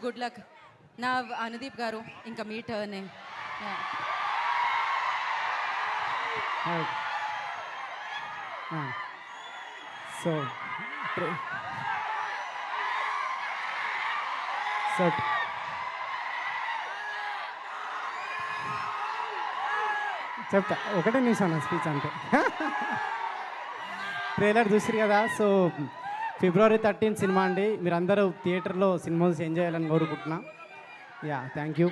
Good luck. నా అనుదీప్ గారు ఇంకా మీ టర్న్. సో సో చెప్తా ఒకటే నిమిషం నా స్పీచ్ అంతే. ట్రైలర్ చూసిరు కదా. సో February 13 సినిమా అండి. మీరందరూ థియేటర్లో సినిమా చూసి ఎంజాయ్ చేయాలని కోరుకుంటున్నా. Yeah thank you.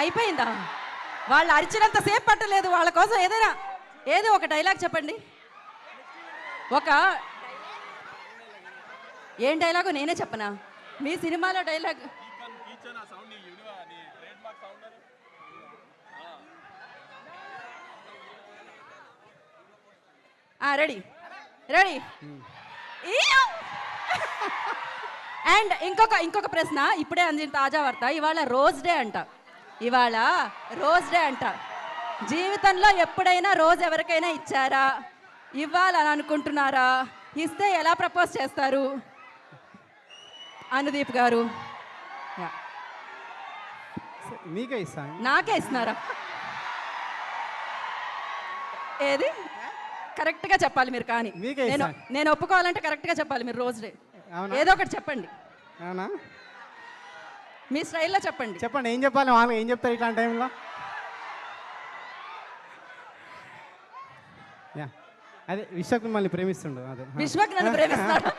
అయిపోయిందా? వాళ్ళు అరిచినంత సేపు పట్టలేదు. వాళ్ళ కోసం ఏదో ఒక డైలాగ్ చెప్పండి. ఏం డైలాగు నేనే చెప్పనా? మీ సినిమాలో డైలాగ్ రెడీ రెడీ. అండ్ ఇంకొక ప్రశ్న, ఇప్పుడే అందిన తాజా వార్త. ఇవాళ రోజ్ డే అంట. జీవితంలో ఎప్పుడైనా రోజ్ ఎవరికైనా ఇచ్చారా? ఇవ్వాలని అనుకుంటున్నారా? ఇస్తే ఎలా ప్రపోజ్ చేస్తారు? అనుదీప్ గారు మీకే ఇస్తాను. నాకే ఇస్తున్నారా? ఏది కరెక్ట్గా చెప్పాలి మీరు. కానీ నేను ఒప్పుకోవాలంటే కరెక్ట్గా చెప్పాలి మీరు. రోజ్ డే ఏదో ఒకటి చెప్పండి. అవునా? మీ స్టైల్లో చెప్పండి. ఏం చెప్పాలి? వాళ్ళు ఏం చెప్తారు ఇట్లాంటి టైంలో? యా అదే విశ్వక్ మిమ్మల్ని ప్రేమిస్తుండు. అదే విశ్వక్ నన్ను ప్రేమిస్తాడు.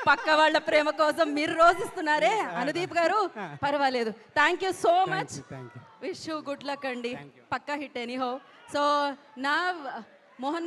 పక్క వాళ్ళ ప్రేమ కోసం మీరు రోజు ఇస్తున్నారే అనుదీప్ గారు. పర్వాలేదు. Thank you so much. Wish you good luck అండి. పక్కా హిట్ ఎనీహో. సో నా మోహన్